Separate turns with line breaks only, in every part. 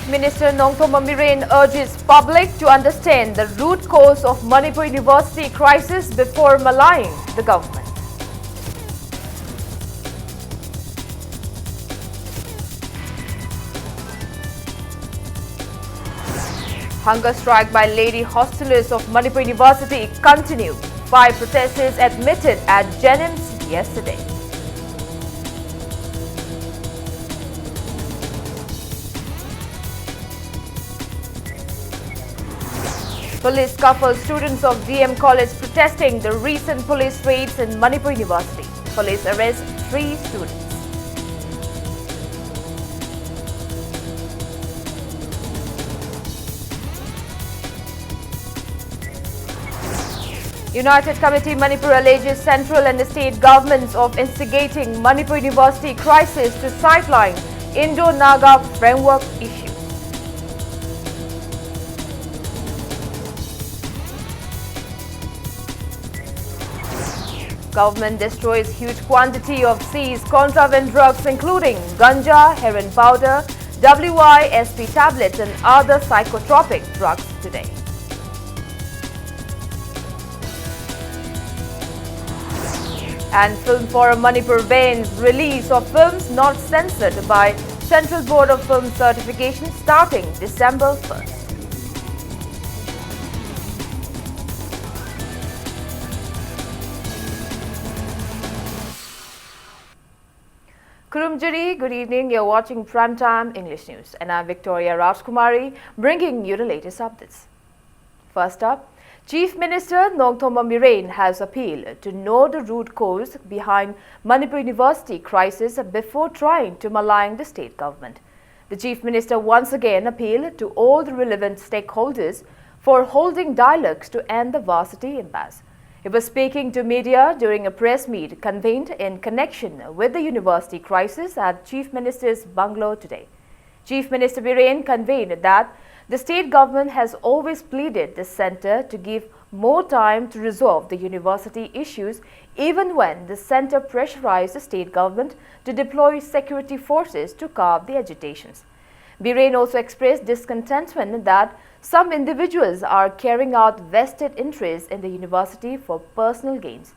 Chief Minister Nongthom Biren urges public to understand the root cause of Manipur University crisis before maligning the government. Hunger strike by lady hostelers of Manipur University continue. 5 protesters admitted at Jennings yesterday. Police scuffle students of DM College protesting the recent police raids in Manipur University. Police arrest 3 students. United Committee Manipur alleges central and state governments of instigating Manipur University crisis to sideline Indo-Naga framework issues. Government destroys huge quantity of seized contraband drugs including ganja, heroin powder, WISP tablets and other psychotropic drugs today. And Film Forum Manipur bans release of films not censored by Central Board of Film Certification starting December 1st. Kurumjari, good evening. You're watching Primetime English News and I'm Victoria Rajkumari bringing you the latest updates. First up, Chief Minister Nongthom Biren has appealed to know the root cause behind Manipur University crisis before trying to malign the state government. The Chief Minister once again appealed to all the relevant stakeholders for holding dialogues to end the varsity impasse. He was speaking to media during a press meet convened in connection with the university crisis at Chief Minister's bungalow today. Chief Minister Biren conveyed that the state government has always pleaded the centre to give more time to resolve the university issues even when the centre pressurized the state government to deploy security forces to curb the agitations. Biren also expressed discontentment that some individuals are carrying out vested interests in the university for personal gains.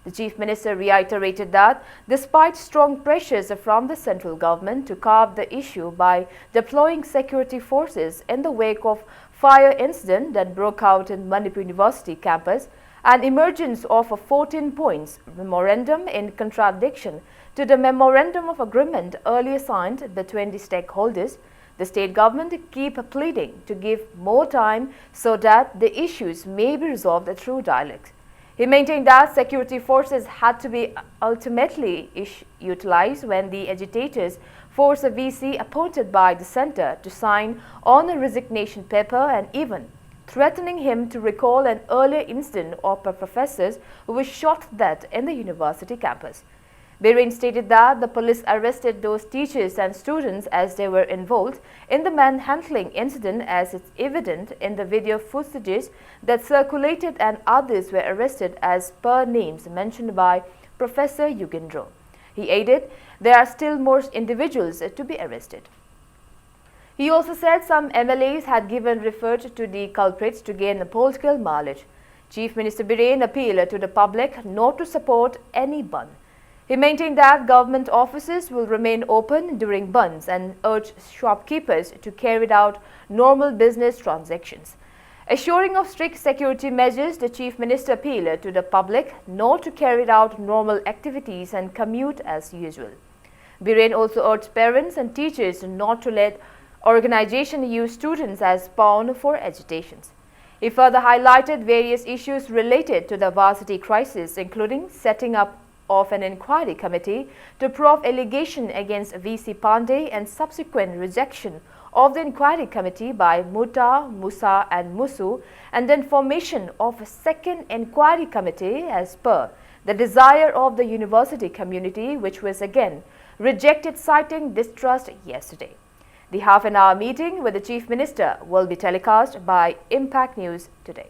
The Chief Minister reiterated that despite strong pressures from the central government to curb the issue by deploying security forces in the wake of fire incident that broke out in Manipur University campus and emergence of a 14 points memorandum in contradiction to the memorandum of agreement earlier signed between the stakeholders, the state government keep pleading to give more time so that the issues may be resolved through dialogue. He maintained that security forces had to be ultimately utilized when the agitators forced a VC appointed by the centre to sign on a resignation paper and even threatening him to recall an earlier incident of a professor who was shot to death in the university campus. Biren stated that the police arrested those teachers and students as they were involved in the manhandling incident as it's evident in the video footages that circulated and others were arrested as per names mentioned by Professor Yugendro. He added there are still more individuals to be arrested. He also said some MLAs had given referred to the culprits to gain political mileage. Chief Minister Biren appealed to the public not to support any ban. He maintained that government offices will remain open during bunds and urged shopkeepers to carry out normal business transactions. Assuring of strict security measures, the Chief Minister appealed to the public not to carry out normal activities and commute as usual. Biren also urged parents and teachers not to let organizations use students as pawn for agitations. He further highlighted various issues related to the varsity crisis, including setting up of an inquiry committee to probe allegation against VC Pandey and subsequent rejection of the inquiry committee by Muta, Musa and Musu, and then formation of a second inquiry committee as per the desire of the university community, which was again rejected citing distrust yesterday. The half-an-hour meeting with the Chief Minister will be telecast by Impact News today.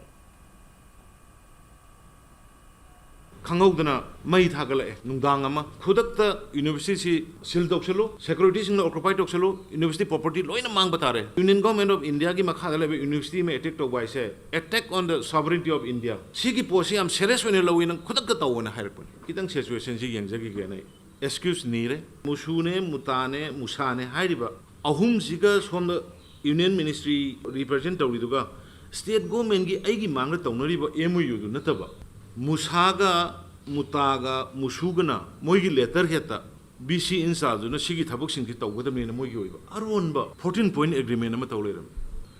Kangogdana Mai Thagale, Nungdangama, Kudakta University, Sildoxalo, securities in the occupied Oxalo, University property, Loina Mangbatare. Union Government of India, Gimakala University may attack to say attack on the sovereignty of India. Siki Posi, I'm serious when you're in Kudakata one Harpon. Kitang situation and Zagi. Excuse Nire, Musune, Mutane, Musane, Haidiba. Ahum Zika from the Union Ministry representative, state government gi aigi mangla tawnariba MOU du nataba. Musaga, Mutaga, Musugana, Moigi letter heta, BC inside, no Sigi Tabuxing with the main Mogi. Arunba, 14-point agreement amatolerum.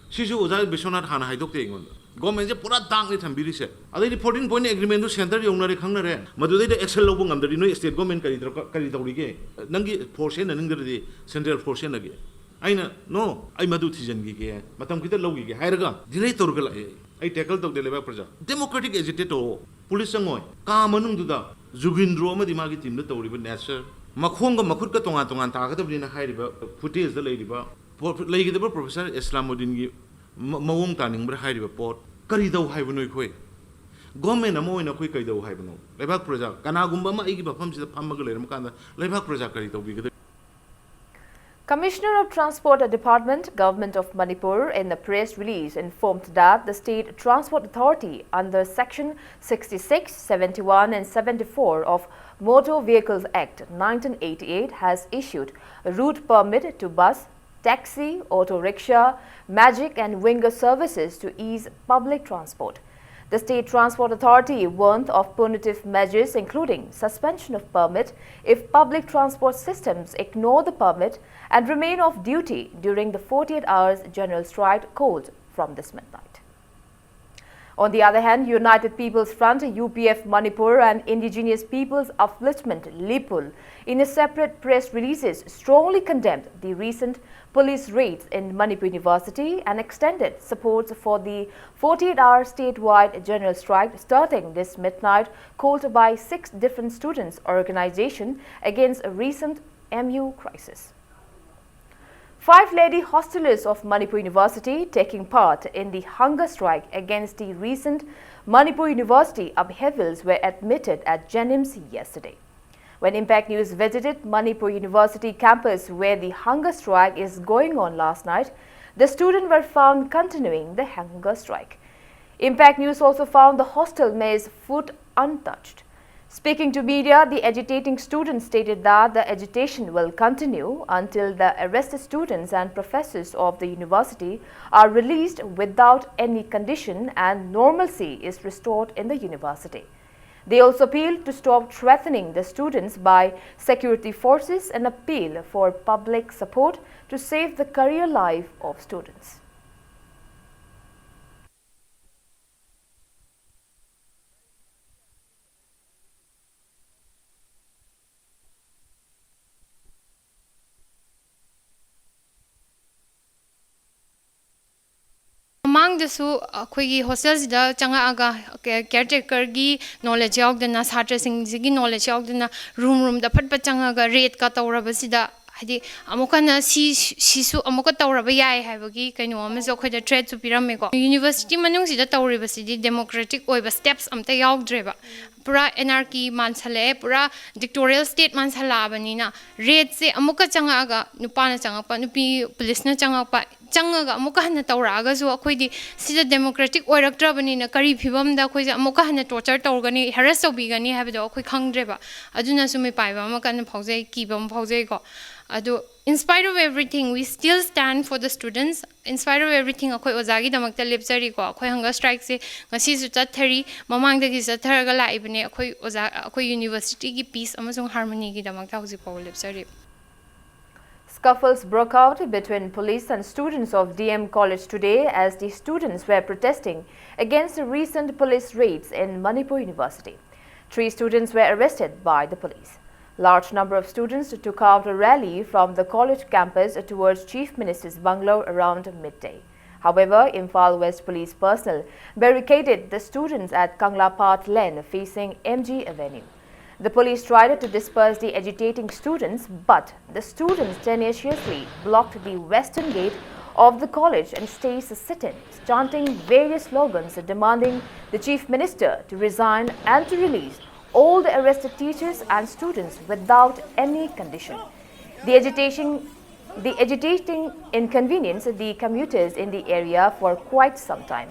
Sisu was I Bishonat Hana Hidok on. Government put a tank with Ambili. Are they the 14-point agreement to center Yonari Kangare? Madu the Excel Lobung under the state government Karitorige, Nangi portion and the central portion again. I know, no, I Madu Tijan Gige, Matam Kita Logi, Hiraga, Dilator. I tackled the Leva Praja. Democratic agitator, police and moi, Kamanum Duda, Zugindroma di Magitim, the Tori Nasser, Makonga Makuka Tongan Taka in a high river, Putis the lady bar, Lady the Professor Islamudin Mawung Tanning, but high river port, Karido Havenoi. Gomen a mo in a quick Ido Haveno. Leva Praja, Kanagumba, Igiba Pumps the Pamagale, Mukanda, Leva Praja Karito.
Commissioner of Transport Department, Government of Manipur, in a press release informed that the State Transport Authority under Section 66, 71 and 74 of Motor Vehicles Act 1988 has issued a route permit to bus, taxi, auto rickshaw, magic and winger services to ease public transport. The State Transport Authority warned of punitive measures including suspension of permit if public transport systems ignore the permit and remain off duty during the 48 hours general strike called from this midnight. On the other hand, United People's Front, UPF Manipur and Indigenous Peoples Upliftment Lipul in a separate press releases strongly condemned the recent police raids in Manipur University and extended support for the 48-hour statewide general strike starting this midnight called by 6 different students' organizations against a recent MU crisis. 5 lady hostelers of Manipur University taking part in the hunger strike against the recent Manipur University upheavals were admitted at Jennings yesterday. When Impact News visited Manipur University campus where the hunger strike is going on last night, the students were found continuing the hunger strike. Impact News also found the hostel maid's food untouched. Speaking to media, the agitating students stated that the agitation will continue until the arrested students and professors of the university are released without any condition and normalcy is restored in the university. They also appealed to stop threatening the students by security forces and appeal for public support to save the career life of students.
ꯃꯃꯥꯡꯗꯁꯨ ꯑꯩꯈꯣꯏꯒꯤ ꯍꯣꯁꯇꯦꯜꯁꯤꯗ ꯆꯪꯉꯛꯑꯒ ꯀꯦꯌꯔꯇꯦꯀꯔꯒꯤ knowledge ꯌꯥꯎꯗꯅ ꯁꯥꯇ꯭ꯔꯁꯤꯡꯁꯤꯒꯤ knowledge ꯌꯥꯎꯗꯅ ꯔꯨꯝꯗ ꯐꯠ ꯆꯪꯉꯒ ꯔꯦꯗꯀ ꯇꯧꯔꯕꯁꯤꯗ ꯍꯥꯏꯗꯤ ꯑꯃꯨꯛꯀꯅ ꯁꯤꯁꯨ ꯑꯃꯨꯛꯀ ꯇꯧꯔꯕ ꯌꯥꯏ ꯍꯥꯏꯕꯒꯤ ꯀꯩꯅꯣ ꯑꯃꯁꯨ ꯑꯩꯈꯣꯏꯗ ꯊ꯭ꯔꯦꯠꯁꯨ ꯄꯤꯔꯝꯃꯦꯀꯣ ꯌꯨꯅꯤꯚꯔꯁꯤꯇꯤ ꯃꯅꯨꯡꯁꯤꯗ ꯇꯧꯔꯤꯕꯁꯤꯗꯤ ꯗꯦꯃꯣꯀ꯭ꯔꯦꯇꯤꯛ ꯑꯣꯏꯕ ꯁ꯭ꯇꯦꯞꯁ ꯑꯝꯇ ꯌꯥꯎꯗ꯭ꯔꯦꯕ ꯄꯨꯔꯥ ꯑꯦꯅꯥꯔꯀꯤ ꯃꯥꯟꯁꯜꯂꯛꯑꯦ ꯄꯨꯔꯥ ꯗꯤꯛꯇꯣꯔꯤꯌꯦꯜ ꯁ꯭ꯇꯦꯠ ꯃꯥꯟꯁꯜꯂꯛꯑꯕꯅꯤꯅ ꯔꯦꯗꯁꯦ ꯑꯃꯨꯛꯀ ꯆꯪꯉꯛꯑꯒ ꯅꯨꯄꯥꯅ ꯆꯪꯉꯛꯄ ꯅꯨꯄꯤ ꯄꯨꯂꯤꯁꯅ ꯆꯪꯉꯛꯄ ꯆꯪꯉꯒ ꯑꯃꯨꯛꯀ ꯍꯟꯅ ꯇꯧꯔꯛꯑꯒꯁꯨ ꯑꯩꯈꯣꯏꯗꯤ ꯁꯤꯗ ꯗꯦꯃꯣꯀ꯭ꯔꯦꯇꯤꯛ ꯑꯣꯏꯔꯛꯇ꯭ꯔꯕꯅꯤꯅ ꯀꯔꯤ ꯐꯤꯕꯝꯗ ꯑꯩꯈꯣꯏꯁꯦ ꯑꯃꯨꯛꯀ ꯍꯟꯅ ꯇꯣꯔꯆꯔ ꯇꯧꯒꯅꯤ ꯍꯦꯔꯦꯁ ꯇꯧꯕꯤꯒꯅꯤ ꯍꯥꯏꯕꯗꯣ ꯑꯩꯈꯣꯏ ꯈꯪꯗ꯭ꯔꯦꯕ ꯑꯗꯨꯅꯁꯨ ꯃꯤꯄꯥꯏꯕ ꯑꯃ ꯀꯟꯅ ꯐꯥꯎꯖꯩ ꯀꯤꯕ ꯑꯃ ꯐꯥꯎꯖꯩꯀꯣ ꯑꯗꯣ in spite of everything we still stand for the students in spite of everything ꯑꯩꯈꯣꯏ ꯑꯣꯖꯥꯒꯤꯗꯃꯛꯇ ꯂꯦꯞꯆꯔꯤꯀꯣ ꯑꯩꯈꯣꯏ ꯍꯪꯒꯔ ꯁ꯭ꯇ꯭ꯔꯥꯏꯛꯁꯦ ꯉꯁꯤꯁꯨ ꯆꯠꯊꯔꯤ ꯃꯃꯥꯡꯗꯒꯤ ꯆꯠꯊꯔꯒ ꯂꯥꯛꯏꯕꯅꯦ ꯑꯩꯈꯣꯏ ꯑꯣꯖꯥ ꯑꯩꯈꯣꯏ ꯌꯨꯅꯤꯚꯔꯁꯤꯇꯤꯒꯤ ꯄꯤꯁ ꯑꯃꯁꯨꯡ ꯍꯥꯔꯃꯣꯅꯤꯒꯤꯗꯃꯛꯇ ꯍꯧꯖꯤꯛ ꯐꯥꯎꯕ ꯂꯦꯞꯆꯔꯤ
Scuffles broke out between police and students of DM College today as the students were protesting against the recent police raids in Manipur University. 3 students were arrested by the police. Large number of students took out a rally from the college campus towards Chief Minister's bungalow around midday. However, Imphal West police personnel barricaded the students at Kangla Path Lane facing MG Avenue. The police tried to disperse the agitating students, but the students tenaciously blocked the western gate of the college and stayed sitting, chanting various slogans demanding the chief minister to resign and to release all the arrested teachers and students without any condition. The agitating inconvenienced the commuters in the area for quite some time.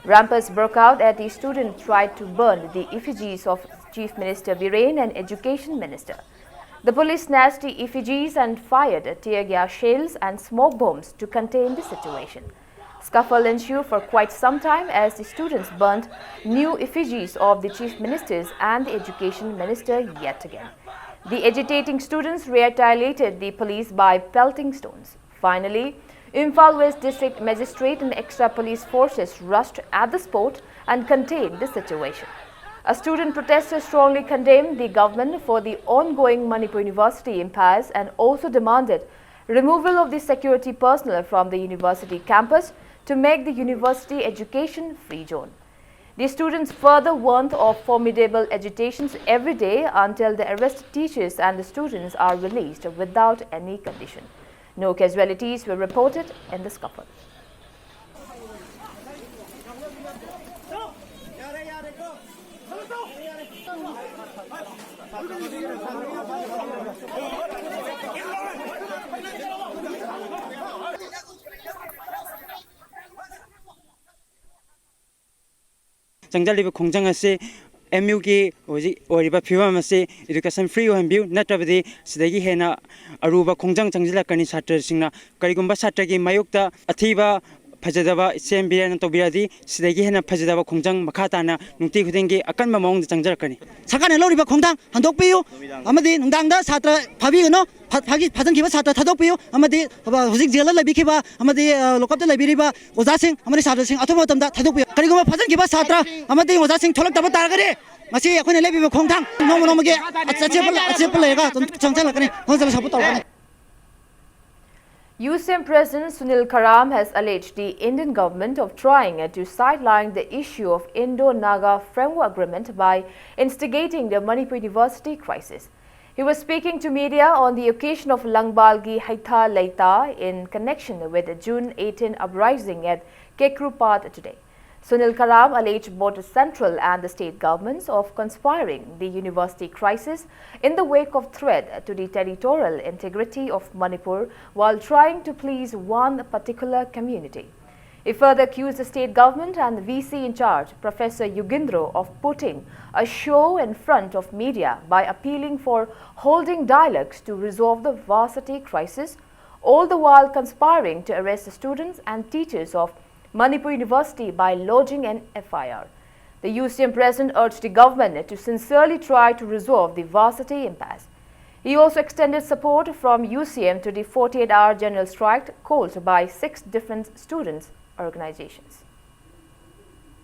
Rampers broke out as the students tried to burn the effigies of Chief Minister Biren and Education Minister. The police snatched the effigies and fired tear gas shells and smoke bombs to contain the situation. Scuffle ensued for quite some time as the students burnt new effigies of the Chief Ministers and the Education Minister yet again. The agitating students retaliated the police by pelting stones. Finally, Imphal West District Magistrate and extra police forces rushed at the spot and contained the situation. A student protester strongly condemned the government for the ongoing Manipur University impasse and also demanded removal of the security personnel from the university campus to make the university education free zone. The students further warned of formidable agitations every day until the arrested teachers and the students are released without any condition. No casualties were reported in the scuffle.
ꯆꯪꯖꯜꯂꯤꯕ ꯈꯣꯡꯖꯪ ꯑꯁꯤ MUꯒꯤ ꯍꯧꯖꯤꯛ ꯑꯣꯏꯔꯤꯕ ꯐꯤꯕꯝ ꯑꯁꯤ education free ꯑꯣꯏꯍꯟꯕꯤꯌꯨ ꯅꯠꯇ꯭ꯔꯕꯗꯤ ꯁꯤꯗꯒꯤ ꯍꯦꯟꯅ ꯑꯔꯨꯕ ꯈꯣꯡꯖꯪ ꯆꯪꯁꯤꯜꯂꯛꯀꯅꯤ ꯁꯥꯇ꯭ꯔꯁꯤꯡꯅ ꯀꯔꯤꯒꯨꯝꯕ ꯁꯥꯇ꯭ꯔꯒꯤ ꯃꯥꯌꯣꯛꯇ ꯑꯊꯤꯕ ꯐꯖꯗꯕ ꯁꯦꯝꯕꯤꯔꯅ ꯇꯧꯕꯤꯔꯗꯤ ꯁꯤꯗꯒꯤ ꯍꯦꯟꯅ ꯐꯖꯗꯕ ꯈꯣꯡꯖꯪ ꯃꯈꯥ ꯇꯥꯅ ꯅꯨꯡꯇꯤ ꯈꯨꯗꯤꯡꯒꯤ ꯑꯀꯟꯕ ꯃꯑꯣꯡꯗ ꯆꯪꯖꯔꯛꯀꯅꯤ
सरकारने लौरिबा खोंथां हंदोकपियु अमदि नुंदांगदा छात्र फाबिगनो फाजनखिबा छात्र थादोकपियु अमदि हुजिक जेल लबिखिबा अमदि लोकअपता लबिरिबा ओजासिंग अमदि छात्रसिंग अथुब मतमदा थादोकपियु करिगुमा फाजनखिबा छात्र अमदि ओजासिंग थोलक्तबा तारगरे मसी अखोने लेबिबा खोंथां नोमगे अचेपल लेगा चंचलकने होजल support तौरकने
UCM President Sunil Karam has alleged the Indian government of trying to sideline the issue of Indo-Naga Framework Agreement by instigating the Manipur University crisis. He was speaking to media on the occasion of Langbalgi Haitha Laita in connection with the June 18 uprising at Kekrupat today. Sunil Karam alleged both the central and the state governments of conspiring the university crisis in the wake of threat to the territorial integrity of Manipur while trying to please one particular community. He further accused the state government and the VC in charge, Professor Yugindro, of putting a show in front of media by appealing for holding dialogues to resolve the varsity crisis, all the while conspiring to arrest the students and teachers of Manipur University by lodging an FIR. The UCM president urged the government to sincerely try to resolve the varsity impasse. He also extended support from UCM to the 48-hour general strike called by 6 different students' organizations.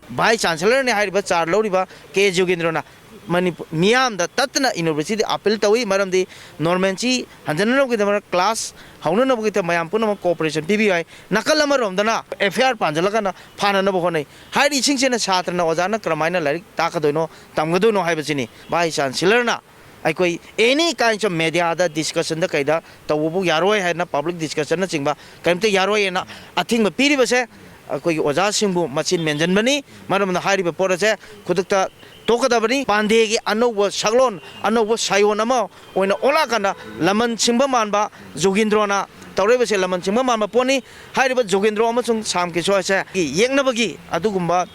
Vice Chancellor ne hairiba char loriba K Jogindrona Manipur Miam da Tatna University appeal tawi maramdi Normanchi hanjanano gidamara class haunana bugita mayam punama cooperation PBI nakalama romdana FIR panjalakana phanana bohonai hairi singchena chatrana ojana kramaina larik takadoino tamgadoino haibachini Vice Chancellor na aikoi any kinds of media da discussion da kaida tawbu yaroi haina public discussion na chingba kaimte yaroi na athing ba piri base akoi oja singbu machin mention bani maram na hairi ba porase khudukta tokadabani pandegi anobo saglon anobo sayon ama oina ola kana laman chingba manba jogindrona tawrebase laman chingba manba poni hairi ba jogindro amasung samki soise yengnabagi adugumba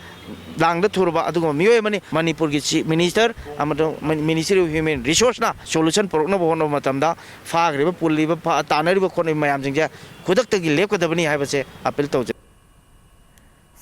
langda thurba adugum miyoy mani Manipur gi chief minister amado ministry of human resource na solution porokna bohno matamda fagriba pulliba tanariba khone mayam jingja khudakta gi lepkadabani haibase appeal tawje.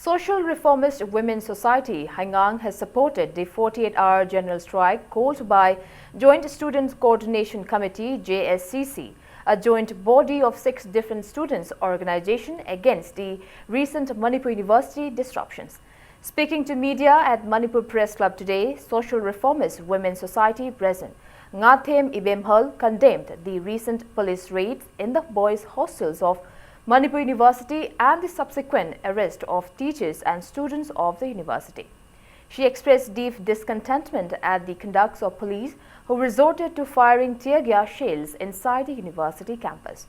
Social Reformist Women's Society, Hangang, has supported the 48-hour general strike called by Joint Students Coordination Committee, JSCC, a joint body of 6 different students' organizations against the recent Manipur University disruptions. Speaking to media at Manipur Press Club today, Social Reformist Women's Society President Ngathem Ibemhal condemned the recent police raids in the boys' hostels of Manipur University and the subsequent arrest of teachers and students of the university. She expressed deep discontentment at the conduct of police who resorted to firing tear gas shells inside the university campus.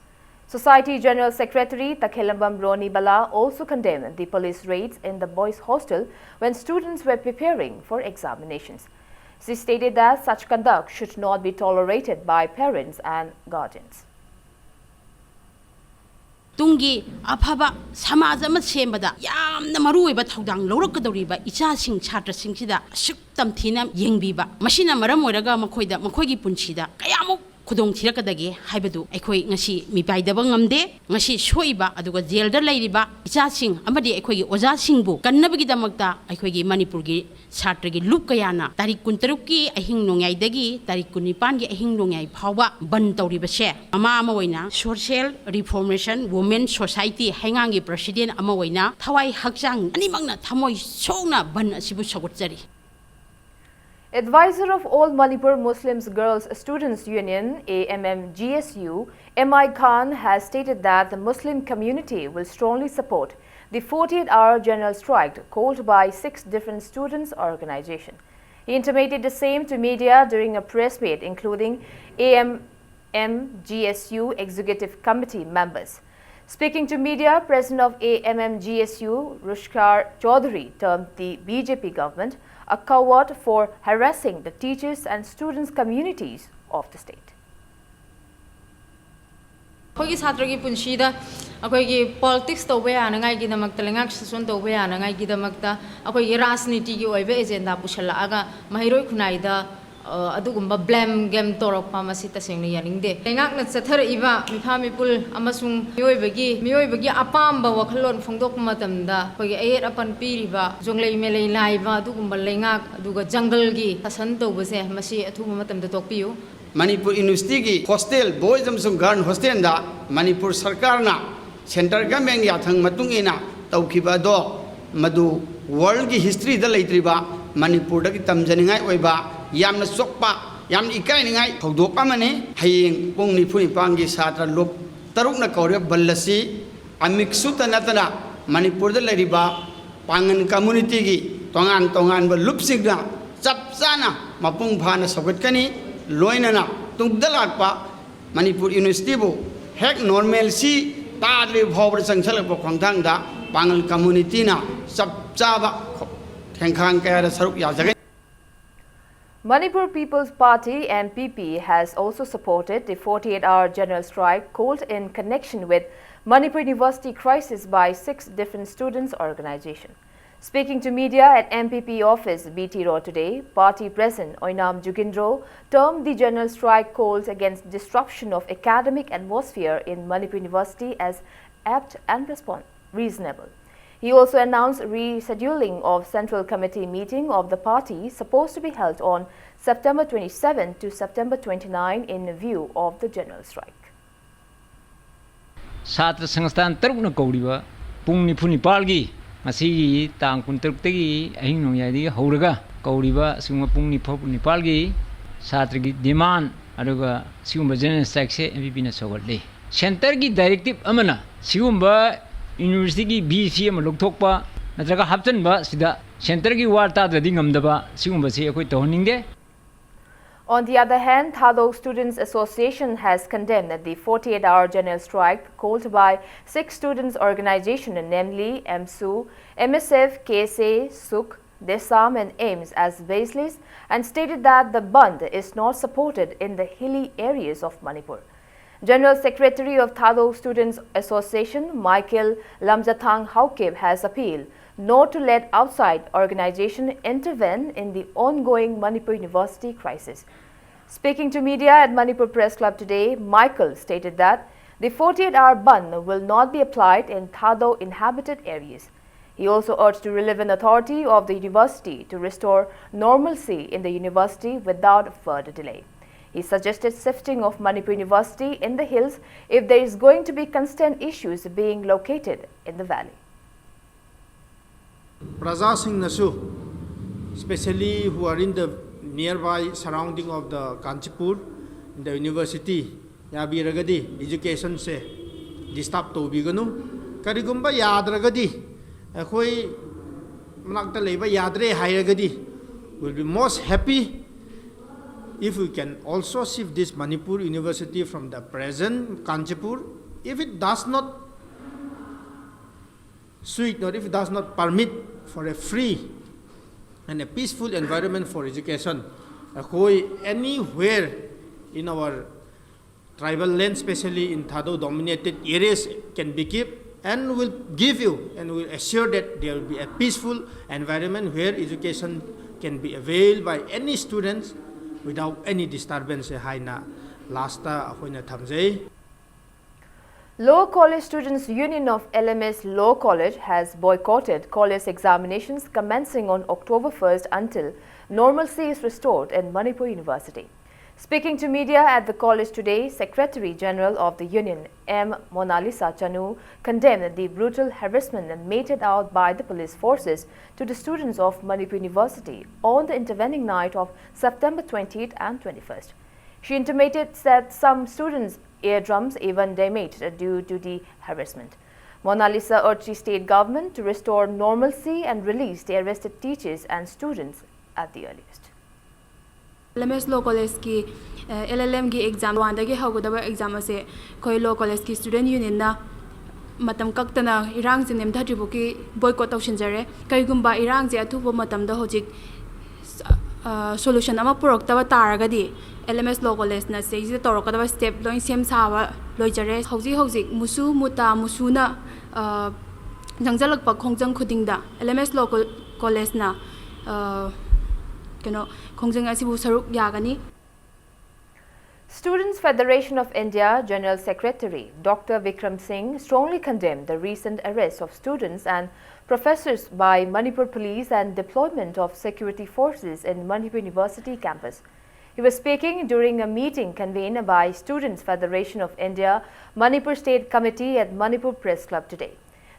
Society General Secretary Takhelambam Roni Bala also condemned the police raids in the boys' hostel when students were preparing for examinations. She stated that such conduct should not be tolerated by parents and guardians.
Tungi afaba samaj ama sembada yamna maruoiba thodang lorokadoriba ichasing chhatrasingsida asuk tamthina yengbiba masina maram oiraga makhoigi punchida kayamuk khudong thirakadage haibadu aikhoi ngasi mipaidaba ngamde ngasi soiba aduga jailda lairiba ichasing amadi aikhoi oja singbu kannabagi damakta aikhoi Manipurgi Satragi Lukayana tarik 13 ki ahing nongyai tarik 19 ki ahing nongyai phawba ban tawribase ama oina social reformation women society hangangi president ama oina thawai hakchang animangna thamoi songna ban asibu sagotsari.
Advisor of All Manipur Muslims Girls Students Union, AMMGSU, M.I. Khan has stated that the Muslim community will strongly support the 48-hour general strike called by 6 different students' organizations. He intimated the same to media during a press meet, including AMMGSU Executive Committee members. Speaking to media, President of AMMGSU, Rushkar Chaudhary, termed the BJP government a coward for harassing the teachers and students' communities of the state.
Akogi satragi punshida akogi politics to be anangai gi damakta lengak sason to be anangai gi damakta akogi rajniti gi oibe agenda pushala aga mahiroi khunaida adugumba blame game torok pamasi tasengni yaningde lengak na chathar iba miphamipul amasung mioibagi apamba wakhalon phongdok matamda akogi ayet apan piriba jonglei melei laiba adugumba lengak aduga jungle gi tasan to base masi athuma matamda tokpiu.
Manipur University ki hostel boys amsung girl hostel da Manipur sarkar na center government yathang matung ina tawkiba do madu world ki history da leitriba Manipur da ki tamjaningai oiba yamna sokpa yam ikai ningai thodok amane hayeng pung ni phui pangi satra lok taruk na kaure ballasi amiksu tanatana Manipur da leiriba pangan community ki tongan ba lupsigna chapchana mapung phana sogatkani loinana tungdalakpa Manipur University bu hek normal si tadle bhawr sangsalakpa khongthangda pangal community na chapchaba thengkhang kaya saruk yajagai.
Manipur People's Party MPP has also supported the 48-hour general strike called in connection with Manipur University crisis by 6 different students' organizations. Speaking to media at MPP office BT Road today, party president Oinam Jugindro termed the general strike calls against disruption of academic atmosphere in Manipur University as apt and reasonable. He also announced rescheduling of Central Committee meeting of the party supposed to be held on September 27 to September 29 in view of the general strike.
Satra Sangstan Taruna Kodiva, Pungni Punipalgi, Masi Tang Punturtegi, Ahinoyadi, Horaga, Kodiva, Suma Pungni Popunipalgi, Satrigi demand, Aruga, Sumba General Saxe, and Vipina Sogale. Centergi directive Amana, Sumba University BCM Luktokpa, Natraga Haptanba, Sida, Centergi Warta, the Dingamdaba, Sumba Sequitoning.
On the other hand, Thado Students Association has condemned the 48-hour general strike called by 6 students' organizations, namely MSU, MSF, KSA, SUK, Desam and AIMS as baseless and stated that the band is not supported in the hilly areas of Manipur. General Secretary of Thado Students Association, Michael Lamjathang Haukib, has appealed not to let outside organization intervene in the ongoing Manipur University crisis. Speaking to media at Manipur Press Club today, Michael stated that the 48-hour ban will not be applied in Thado inhabited areas. He also urged the relevant authority of the university to restore normalcy in the university without further delay. He suggested shifting of Manipur University in the hills if there is going to be constant issues being located in the valley.
Praja Singh Nasu, especially who are in the nearby surrounding of the Kanchipur, the university, Yabi Ragadi, education se, disturb to Biganu, Karigumba Yadragadi, Akoi Manakta Leba Yadre Hayagadi, will be most happy if we can also shift this Manipur University from the present Kanchipur. If it does not suit or if it does not permit for a free and a peaceful environment for education, Anywhere in our tribal land, especially in Thado dominated areas, can be kept, and will give you and will assure that there will be a peaceful environment where education can be availed by any students without any disturbance.
Law College Students Union of LMS Law College has boycotted college examinations commencing on October 1st until normalcy is restored in Manipur University. Speaking to media at the college today, Secretary General of the Union, M. Monalisa Chanu, condemned the brutal harassment meted out by the police forces to the students of Manipur University on the intervening night of September 20th and 21st. She intimated that some students' eardrums even damaged due to the harassment. Monalisa urged the state government to restore normalcy and release the arrested teachers and students at the earliest.
LMS Law College ki LLM ki exam wanda ki haugadaba exam ase koi Law College ki student union na matam kaktana irang jinem thadribu ki boycott tawshinjare kaigumba irang je athuba matam da hojik solution ama puroktaba taragadi LMS Law College na se ji torokadaba step loin sem sawa loijare hojik musu muta musuna jangjalakpa khongjang khudingda LMS Law College na
Students Federation of India General Secretary Dr. Vikram Singh strongly condemned the recent arrest of students and professors by Manipur police and deployment of security forces in Manipur University campus. He was speaking during a meeting convened by Students Federation of India Manipur State Committee at Manipur Press Club today.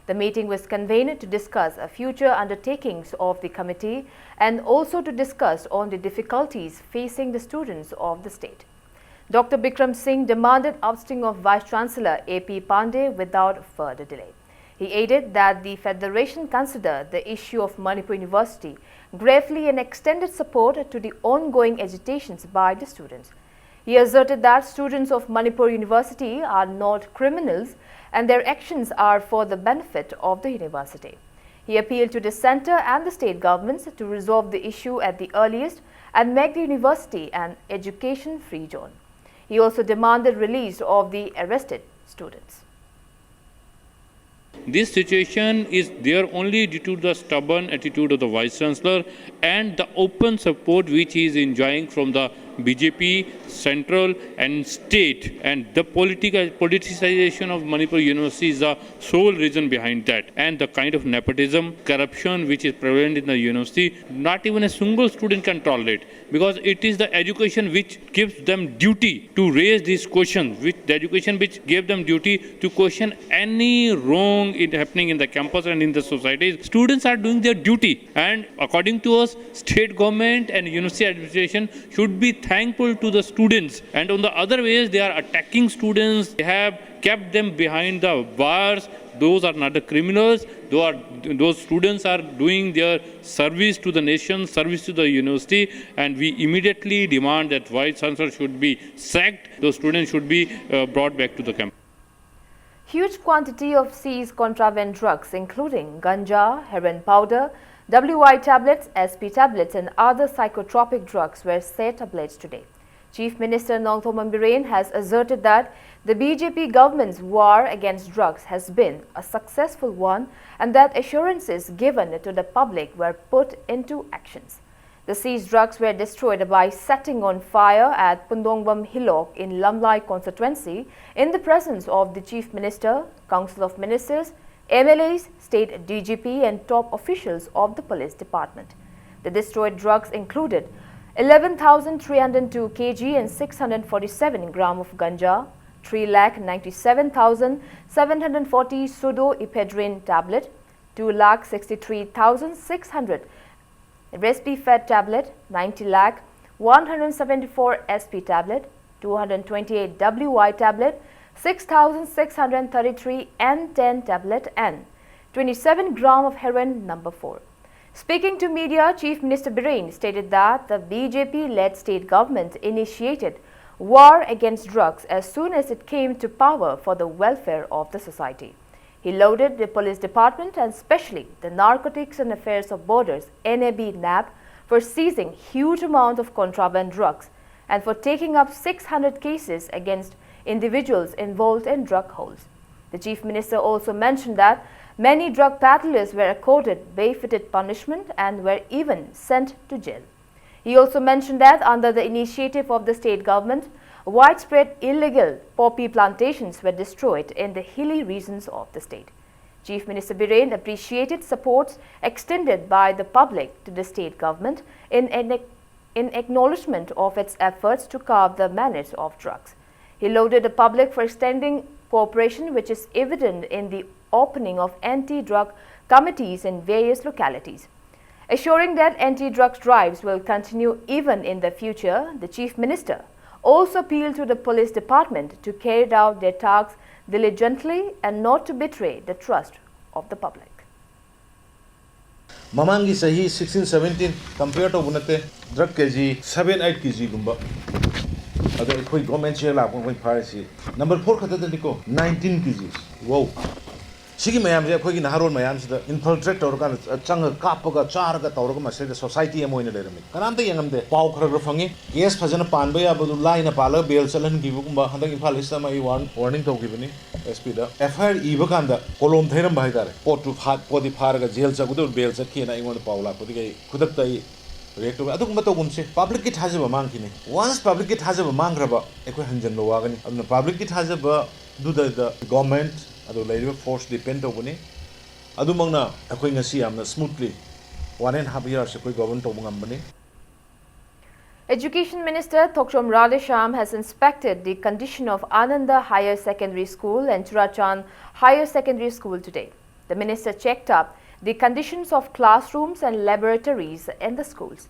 The meeting was convened to discuss future undertakings of the committee and also to discuss on the difficulties facing the students of the state. Dr. Bikram Singh demanded ousting of Vice-Chancellor A.P. Pandey without further delay. He added that the Federation considered the issue of Manipur University gravely and extended support to the ongoing agitations by the students. He asserted that students of Manipur University are not criminals and their actions are for the benefit of the university. He appealed to the centre and the state governments to resolve the issue at the earliest and make the university an education-free zone. He also demanded release of the arrested students.
This situation is there only due to the stubborn attitude of the Vice Chancellor and the open support which he is enjoying from the BJP, central and state, and the politicization of Manipur University is the sole reason behind that, and the kind of nepotism, corruption which is prevalent in the university, not even a single student can tolerate, because it is the education which gives them duty to raise these questions, the education which gave them duty to question any wrong happening in the campus and in the society. Students are doing their duty, and according to us, state government and university administration should be thankful to the students, and on the other ways they are attacking students. They have kept them behind the bars. Those are not the criminals. Those students are doing their service to the nation, service to the university, and we immediately demand that Vice Chancellor should be sacked. Those students should be brought back to the campus.
Huge quantity of seized contraband drugs including ganja, heroin powder, WY tablets, SP tablets and other psychotropic drugs were set ablaze today. Chief Minister Nongthombam Biren has asserted that the BJP government's war against drugs has been a successful one and that assurances given to the public were put into actions. The seized drugs were destroyed by setting on fire at Pundongbam Hilok in Lamlai constituency in the presence of the Chief Minister, Council of Ministers, MLAs, State DGP and top officials of the police department. The destroyed drugs included 11,302 kg and 647 gram of ganja, 3,97,740 pseudoephedrine tablet, 2,63,600 Respifed tablet, 90 lakh, 174 SP tablet, 228 WY tablet, 6,633 N10 tablet and 27 gram of heroin number 4. Speaking to media, Chief Minister Biren stated that the BJP-led state government initiated war against drugs as soon as it came to power for the welfare of the society. He lauded the police department and especially the Narcotics and Affairs of Borders (NAB) NAB for seizing huge amount of contraband drugs and for taking up 600 cases against individuals involved in drug holes. The Chief Minister also mentioned that many drug peddlers were accorded barefooted punishment and were even sent to jail. He also mentioned that under the initiative of the state government, widespread illegal poppy plantations were destroyed in the hilly regions of the state. Chief Minister Biren appreciated supports extended by the public to the state government in acknowledgement of its efforts to curb the menace of drugs. He lauded the public for extending cooperation, which is evident in the opening of anti-drug committees in various localities. Assuring that anti-drugs drives will continue even in the future, the Chief Minister also appealed to the police department to carry out their tasks diligently and not to betray the trust of the public.
Mamangi sahi 16-17 compared to bunate drug kg 7-8 kg gumba. Other government share la pharmacy. Number 4 khata diko 19 kg. Wow. Sigi mayam je khoi naharon mayam sida infiltrate or kan chang kapaga charga tawraga masai society amoina lerami kanam te yangamde paw khara fangi yes phajana panba ya badu line pala bail chalan gi gumba handak imphal isama I warning to gibani SP da FIR iba kanda kolom thairam bhai dare pot to podi pharaga jail chagudu bail chakhi na ingon pawla podi gai khudak tai react to adu gumba to gumse public kit hajaba mangkini once public kit hajaba mangraba ekoi hanjan lo wagani aduna public kit hajaba do the government adu later force depend tobuni adu mangna akoi ngasi amna smoothly 1.5 years akoi government to ngambani.
Education Minister Thokchom Radhesham has inspected the condition of Ananda Higher Secondary School and Churachan Higher Secondary School today. The minister checked up the conditions of classrooms and laboratories in the schools.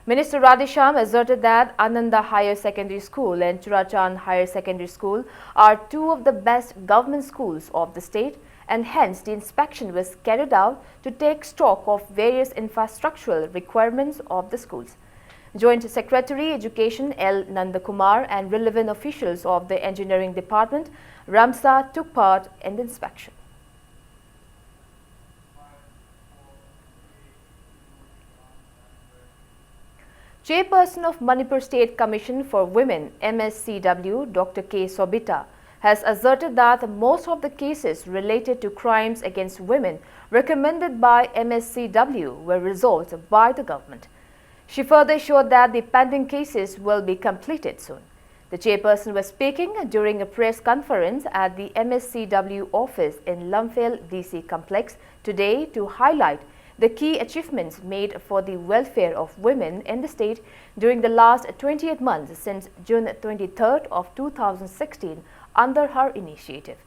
Minister Radhesham asserted that Ananda Higher Secondary School and Churachan Higher Secondary School are two of the best government schools of the state, and hence the inspection was carried out to take stock of various infrastructural requirements of the schools. Joint Secretary Education L. Nandakumar and relevant officials of the Engineering Department, Ramsa, took part in the inspection. Chairperson of Manipur State Commission for Women, MSCW, Dr. K. Sobita, has asserted that most of the cases related to crimes against women recommended by MSCW were resolved by the government. She further assured that the pending cases will be completed soon. The chairperson was speaking during a press conference at the MSCW office in Lumphel DC complex today to highlight the key achievements made for the welfare of women in the state during the last 28 months since June 23rd of 2016 under her initiative.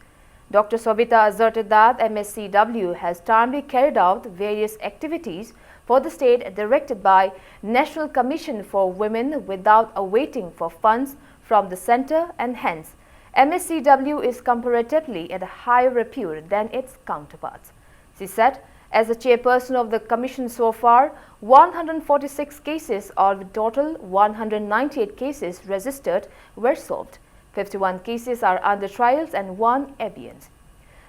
Dr. Sobita asserted that MSCW has timely carried out various activities for the state directed by National Commission for Women without awaiting for funds from the center, and hence MSCW is comparatively at a higher repute than its counterparts. She said, as the chairperson of the commission so far, 146 cases out of total 198 cases registered were solved. 51 cases are under trials and 1 abeyance.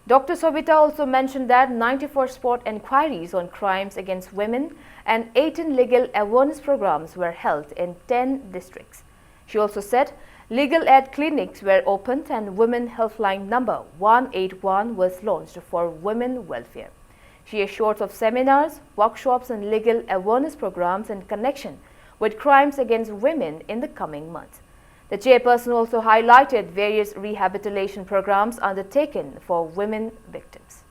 Dr. Sobita also mentioned that 94 spot inquiries on crimes against women and 18 legal awareness programs were held in 10 districts. She also said legal aid clinics were opened and women helpline number 181 was launched for women welfare. She assured of seminars, workshops and legal awareness programs in connection with crimes against women in the coming months. The chairperson also highlighted various rehabilitation programs undertaken for women victims.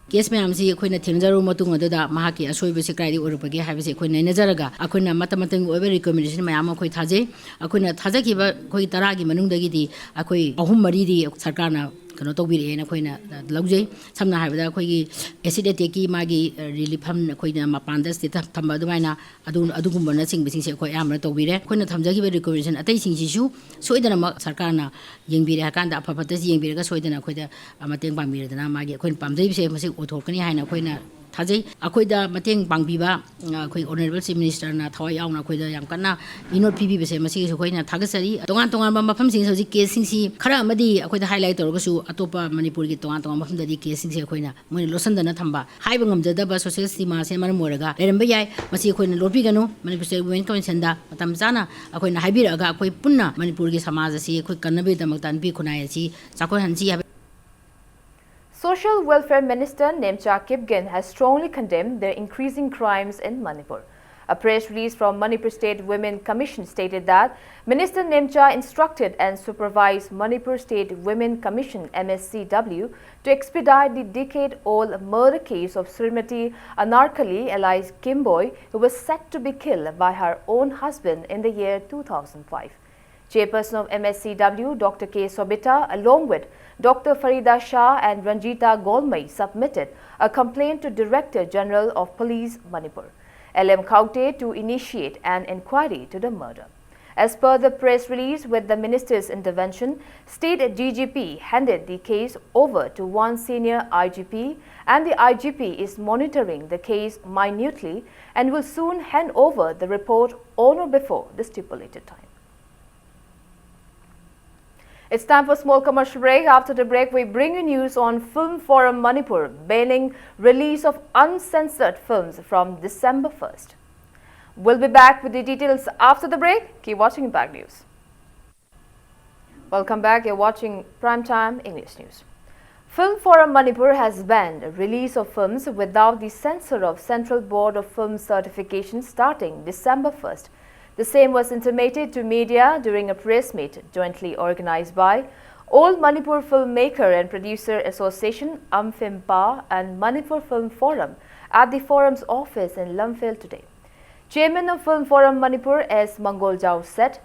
Case ma'am से अखोइना थेंजरो मतुंग अदुदा महाकी असोइब secretary ओरपगे हाइबसे अखोइना नजरगा अखोइना मतमतंग ओबे recommendation ma'am अखोइ थाजे अखोइना थाजकिबा खोइ तरागी मनुंगदगिदी अखोइ अहुम मरीदी सरकारना कनो तौबिरेना अखोइना लौजै समना हाइबदा अखोइगी acid attack की मागी relief हम अखोइना मपानदा स्थित थंबा दुमाइना अदुगुम्बना सिंगबिसिंगसे अखोइ आमना तौबिरे अखोइना थमजगिबा recommendation अतै सिंगसिसु सोइदना सरकारना यंगबिरे हाकांदा अफफतस यंगबिरगा सोइदना अखोइदा मतेंग पामिरदना मागी अखोइना पामजैबसे मसे ओथोकनी हाइना अखोइना ꯊꯥꯖꯩ ꯑꯩꯈꯣꯏꯗ ꯃꯇꯦꯡ ꯄꯥꯡꯕꯤꯕ ꯑꯩꯈꯣꯏ ꯑꯣꯅꯔꯦꯕꯜ ꯆꯤꯐ ꯃꯤꯅꯤꯁꯇꯔꯅ ꯊꯋꯥꯏ ꯌꯥꯎꯅ ꯑꯩꯈꯣꯏꯗ ꯌꯥꯝ ꯀꯟꯅ ꯏꯅꯣꯠ ꯄꯤꯕꯤꯕꯁꯦ ꯃꯁꯤꯒꯤꯁꯨ ꯑꯩꯈꯣꯏꯅ ꯊꯥꯒꯠꯆꯔꯤ ꯇꯣꯉꯥꯟ ꯇꯣꯉꯥꯟꯕ ꯃꯐꯝꯁꯤꯡ ꯍꯧꯖꯤꯛ ꯀꯦꯁꯁꯤꯡꯁꯤ ꯈꯔ ꯑꯃꯗꯤ ꯑꯩꯈꯣꯏꯗ ꯍꯥꯏꯂꯥꯏꯠ ꯇꯧꯔꯒꯁꯨ ꯑꯇꯣꯞꯄ ꯃꯅꯤꯄꯨꯔꯒꯤ ꯇꯣꯉꯥꯟ ꯇꯣꯉꯥꯟꯕ ꯃꯐꯝꯗꯗꯤ ꯀꯦꯁꯁꯤꯡꯁꯦ ꯑꯩꯈꯣꯏꯅ ꯃꯣꯏꯅ ꯂꯣꯠꯁꯤꯟꯗꯅ ꯊꯝꯕ ꯍꯥꯏꯕ ꯉꯝꯖꯗꯕ ꯁꯣꯁꯤꯌꯦꯜ ꯁ꯭ꯇꯤꯃꯥꯁꯦ ꯃꯔꯝ ꯑꯣꯏꯔꯒ ꯂꯩꯔꯝꯕ ꯌꯥꯏ ꯃꯁꯤ ꯑꯩꯈꯣꯏꯅ ꯂꯣꯠꯄꯤꯒꯅꯨ ꯃꯅꯤꯄꯨꯔ ꯁ꯭ꯇꯦꯠ ꯋꯨꯃꯦꯟ ꯀꯃꯤꯁꯟꯗ ꯃꯇꯝ ꯆꯥꯅ ꯑꯩꯈꯣꯏꯅ ꯍꯥꯏꯕꯤꯔꯛꯑꯒ ꯑꯩꯈꯣꯏ ꯄꯨꯟꯅ ꯃꯅꯤꯄꯨꯔꯒꯤ ꯁꯃꯥꯖ ꯑꯁꯤ ꯑꯩꯈꯣꯏ ꯀꯟꯅꯕꯒꯤꯗꯃꯛꯇ ꯅꯨꯄꯤ ꯈꯨꯟꯅꯥꯏ ꯑꯁꯤ ꯆꯥꯎꯈꯠꯍꯟꯁꯤ ꯍꯥꯏꯕ
Social Welfare Minister Nemcha Kipgen has strongly condemned the increasing crimes in Manipur. A press release from Manipur State Women Commission stated that Minister Nemcha instructed and supervised Manipur State Women Commission MSCW to expedite the decade-old murder case of Srimati Anarkali alias Kimboy, who was set to be killed by her own husband in the year 2005. Chairperson of MSCW, Dr. K. Sobita, along with Dr. Farida Shah and Ranjita Golmai, submitted a complaint to Director General of Police, Manipur, LM Kaute, to initiate an inquiry to the murder. As per the press release, with the minister's intervention, State DGP handed the case over to one senior IGP, and the IGP is monitoring the case minutely and will soon hand over the report on or before the stipulated time. It's time for a small commercial break. After the break, we bring you news on Film Forum Manipur banning release of uncensored films from December 1st. We'll be back with the details after the break. Keep watching Impact News. Welcome back. You're watching Primetime English News. Film Forum Manipur has banned release of films without the censor of Central Board of Film Certification starting December 1st. The same was intimated to media during a press meet jointly organized by All Manipur Filmmaker and Producer Association, AMFIMPA, and Manipur Film Forum at the forum's office in Lumphil today. Chairman of Film Forum Manipur S. Mangoljao said,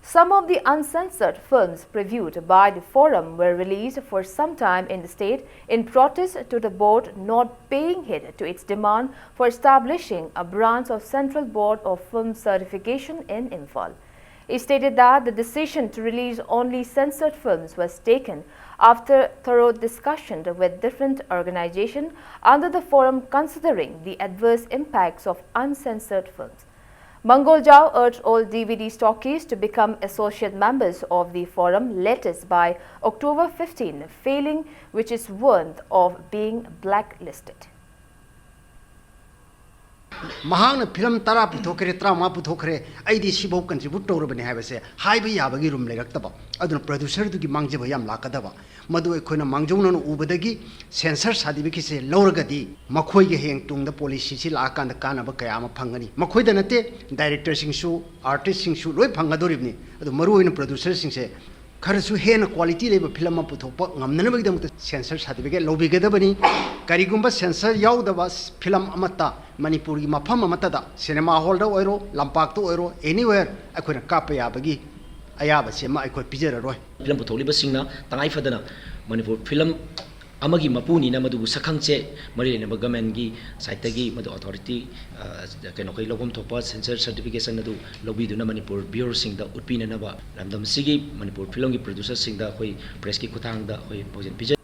some of the uncensored films previewed by the forum were released for some time in the state in protest to the board not paying heed to its demand for establishing a branch of Central Board of Film Certification in Imphal. He stated that the decision to release only censored films was taken after thorough discussion with different organizations under the forum considering the adverse impacts of uncensored films. Mangoljao urged all DVD stockists to become associate members of the forum latest by October 15, failing which is warned of being blacklisted.
Mahang film tara puthokre trama puthokre aidi sibo contribute torobane habase haibi yabagi room legaktaba aduna producer du gi mangje bayam lakadaba madu ekhoina mangjona no ubadagi censor certificate se lawragadi makhoi ge heng tungda policy si la kan da kana ba kaya ma phangani makhoi da nate director sing su artist sing su loi phangadoribni adu maru oina producer sing se kharasu hen quality leba film ma puthokpa ngamnana bagi damta censor certificate lobigadabani karigumba censor yaudaba film amata Manipur gi mafam amatada cinema hall da oiro lampak to oiro anywhere akoina kapa yabagi ayaba sema akoi pijera roi
film putholi basingna tangai fadana Manipur film amagi mapuni na madu sakhangche mari ne government gi site gi madu authority keno kai logom thopa censor certification adu lobby duna Manipur bureau sing da utpina na ba lamdam sigi Manipur film gi producer sing da khoi press ki kuthang da khoi pojen pije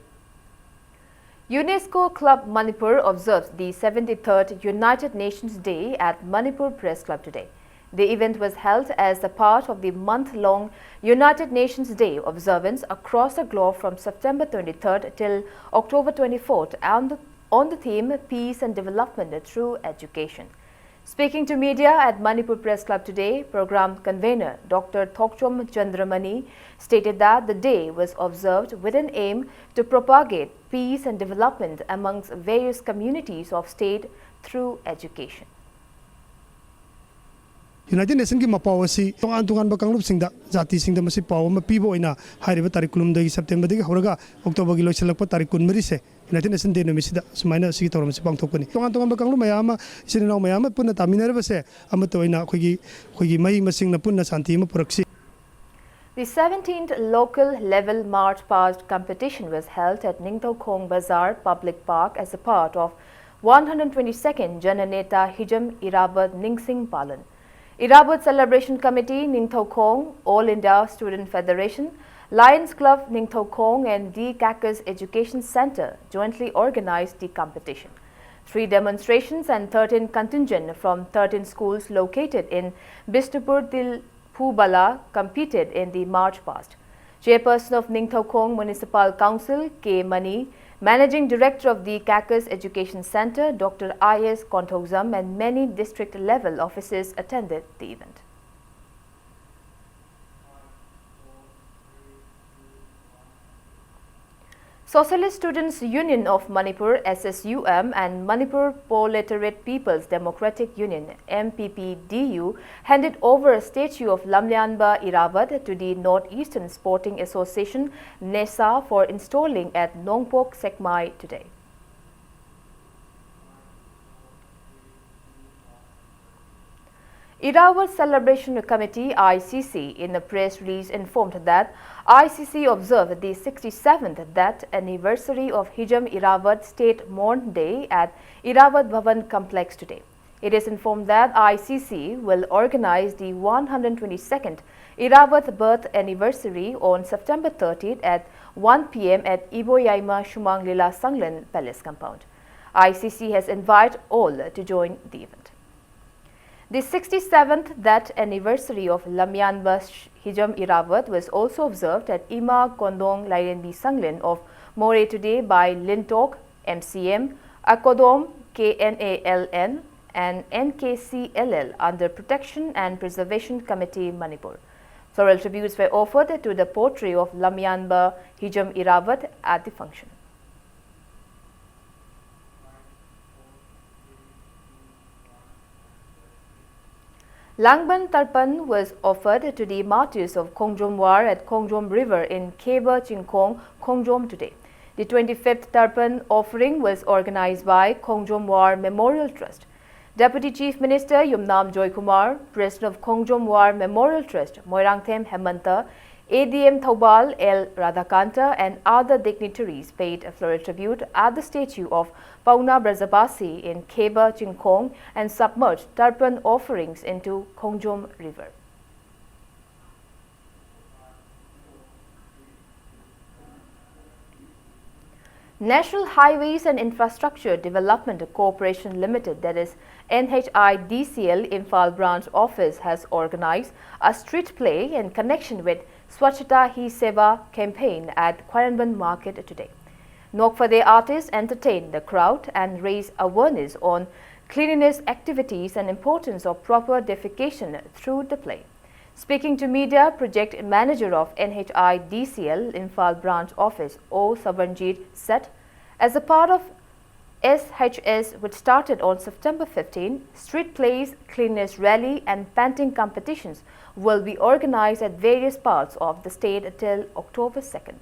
UNESCO Club Manipur observes the 73rd United Nations Day at Manipur Press Club today. The event was held as a part of the month-long United Nations Day observance across the globe from September 23rd till October 24th on the theme Peace and Development Through Education. Speaking to media at Manipur Press Club today, program convener Dr. Thokchom Chandramani stated that the day was observed with an aim to propagate peace and development amongst various communities of state through education.
United Nations ki mapaw si tungan ba kanglup singda jati singda masi paw ma pibo ina hairiba tarikulum dagi September dagi horaga October gi loisalakpa tarikun mari se United Nations Day no misida sumaina sigi tawram si pangthokani tungan ba kanglup mayama sininaw mayama punna taminara ba se amato ina khogi mai masing na punna santi ma puraksi.
The 17th local level March Past competition was held at Ningthau Khong Bazaar Public Park as a part of 122nd Jananeta Hijam Irabat Ningsing Palan. Irabat Celebration Committee, Ningthau Khong, All India Student Federation, Lions Club Ningthau Khong and D. Kakas Education Center jointly organized the competition. 3 demonstrations and 13 contingent from 13 schools located in Bishnupur till Phubala competed in the march past. Chairperson of Ningthaukhong Municipal Council, K. Mani, Managing Director of the Kakas Education Center, Dr. I.S. Konthokzam, and many district-level officers attended the event. Socialist Students Union of Manipur SSUM and Manipur Proletariat People's Democratic Union MPPDU handed over a statue of Lamlianba Iravat to the Northeastern Sporting Association NESA for installing at Nongpok Sekmai today. Iravat Celebration Committee ICC in a press release informed that ICC observed the 67th death anniversary of Hijam Iravat State Mourn Day at Iravat Bhavan Complex today. It is informed that ICC will organize the 122nd Iravat birth anniversary on September 30th at 1 p.m. at Iboyaima Shumang Lila Sanglan Palace compound. ICC has invited all to join the event. The 67th death anniversary of Lamyanba Hijam Iravat was also observed at Ima Kondong Lairenbi Sanglen of More today by Lintok, MCM, Akodom, KNALN and NKCLL under Protection and Preservation Committee Manipur. Floral tributes were offered to the portrait of Lamyanba Hijam Iravat at the function. Langban Tarpan was offered to the martyrs of Khongjom War at Khongjom River in Kheba Chingkhong, Khongjom today. The 25th Tarpan offering was organized by Khongjom War Memorial Trust. Deputy Chief Minister Yumnam Joy Kumar, President of Khongjom War Memorial Trust, Moirangthem Hemanta, ADM Thobal L. Radhakanta and other dignitaries paid a floral tribute at the statue of Pauna Brajabasi in Kheba Chingkhong and submerged Tarpan offerings into Khongjom River. National Highways and Infrastructure Development Corporation Limited, that is NHIDCL Imphal branch office, has organized a street play in connection with Swachhata Hi Seva campaign at Khwaranban Market today. Nokfade artists entertained the crowd and raised awareness on cleanliness activities and importance of proper defecation through the play. Speaking to media, project manager of NHIDCL Imphal branch office O. Sabanjit said, as a part of SHS, which started on September 15, street plays, cleanliness rally and painting competitions will be organized at various parts of the state until October 2nd.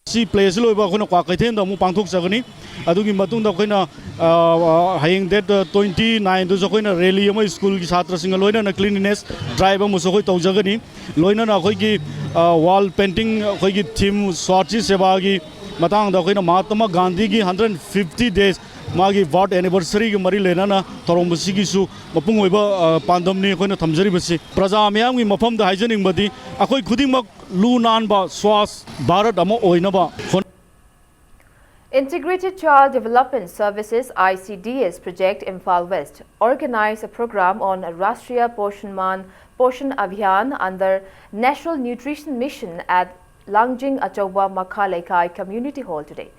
Si place lo ba kono kwa kaithen da mu pangthok sagani adugi matung da koina hayeng that 29 do koina rally ama school gi chhatra singa loina na cleanliness drive mu so koi tawjagani loina na khoi gi wall painting khoi gi theme swachi seva gi matang da koina Mahatma Gandhi gi 150 days magi what anniversary gi mari lena na torombusi gi su mapung oiba pandamni koina thamjari basi praja myam gi mafam da haijening badi akoi khuding mak
Integrated Child Development Services ICDS Project Imphal West organized a program on Rashtriya Poshan Abhiyan under National Nutrition Mission at Langjing Achauba Makhalaikai Community Hall today.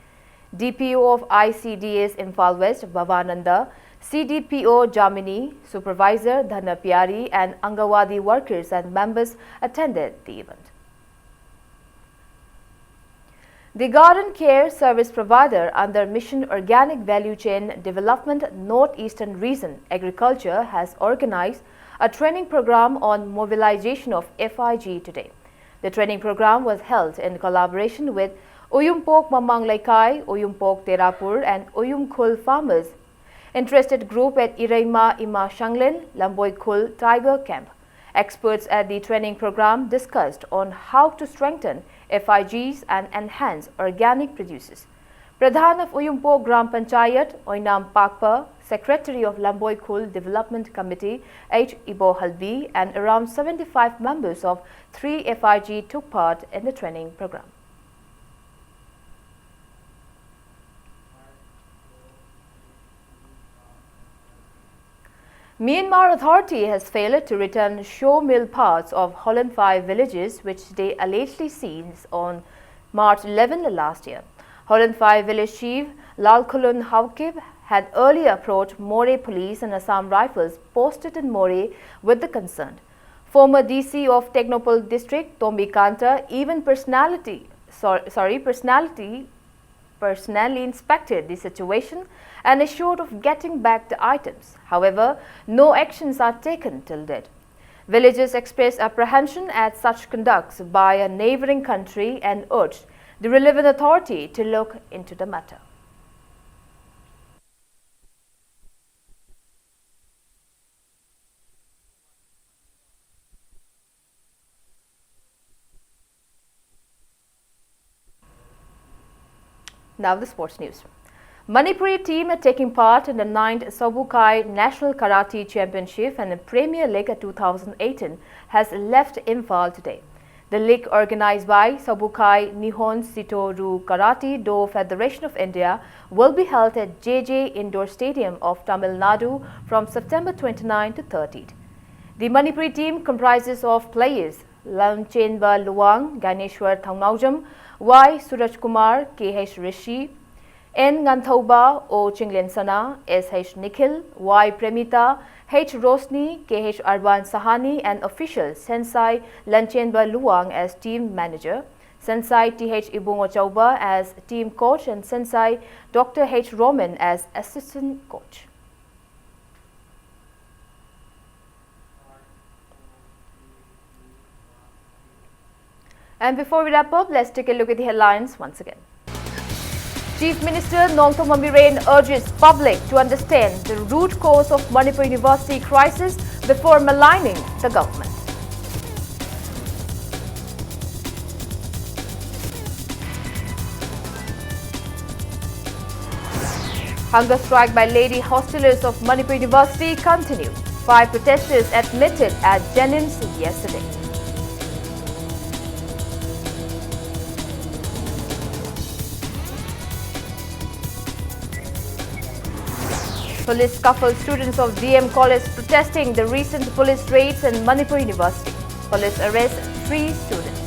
DPO of ICDS Imphal West Bhavananda, CDPO Jamini, Supervisor Dhana Pyari and Angawadi workers and members attended the event. The Garden Care Service Provider under Mission Organic Value Chain Development Northeastern Region Agriculture has organized a training program on mobilization of FIG today. The training program was held in collaboration with Oyumpok Mamang Laikai, Oyumpok Terapur and Oyumkhul farmers interested group at Iraima Ima Shanglen, Lamboy Khul Tiger Camp. Experts at the training program discussed on how to strengthen FIGs and enhance organic producers. Pradhan of Uyumpo Gram Panchayat, Oinam Pakpa, Secretary of Lamboi Khul Development Committee, H. Ibo Halbi, and around 75 members of 3 FIG took part in the training program. Myanmar Authority has failed to return show mill parts of Holland 5 villages which they allegedly seized on March 11 last year. Holland 5 village chief Lalkulun Haukib had earlier approached Moreh police and Assam Rifles posted in Moreh with the concern. Former DC of Technopole district Tombi Kanta even personally inspected the situation and assured of getting back the items. However, no actions are taken till date. Villagers expressed apprehension at such conducts by a neighboring country and urged the relevant authority to look into the matter. Now the sports news. Manipuri team are taking part in the 9th Sobukai National Karate Championship and the Premier League 2018 has left Imphal today. The league organized by Sobukai Nihon Sitoru Karate Do Federation of India will be held at JJ Indoor Stadium of Tamil Nadu from September 29 to 30th. The Manipuri team comprises of players Lanchenba Luang, Ganeshwar Thangnaujam, Y. Suraj Kumar, K.H. Rishi, N. Ganthoba, O. Chinglin Sana, S.H. Nikhil, Y. Premita, H. Rosni, K.H. Arban Sahani, and official Sensai Lanchenba Luang as team manager, Sensai T.H. Ibungo Chauba as team coach, and Sensai Dr. H. Roman as assistant coach. And before we wrap up, let's take a look at the headlines once again. Chief Minister Nongthom Ambiren urges public to understand the root cause of Manipur University crisis before maligning the government. Hunger strike by lady hostelers of Manipur University continued. 5 protesters admitted at Jennings yesterday. Police scuffle students of DM College protesting the recent police raids in Manipur University. Police arrest 3 students.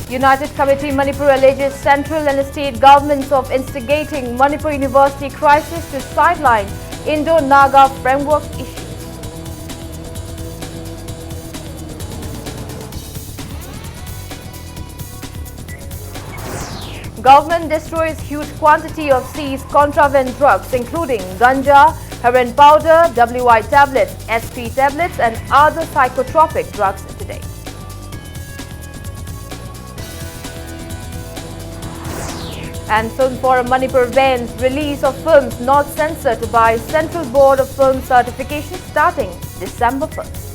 United Committee Manipur alleges central and state governments of instigating Manipur University crisis to sideline Indo-Naga framework issues. Government destroys huge quantity of seized contraband drugs including ganja, heroin powder, WI tablets, SP tablets and other psychotropic drugs today. And Film Forum Manipur bans release of films not censored by Central Board of Film Certification starting December 1st.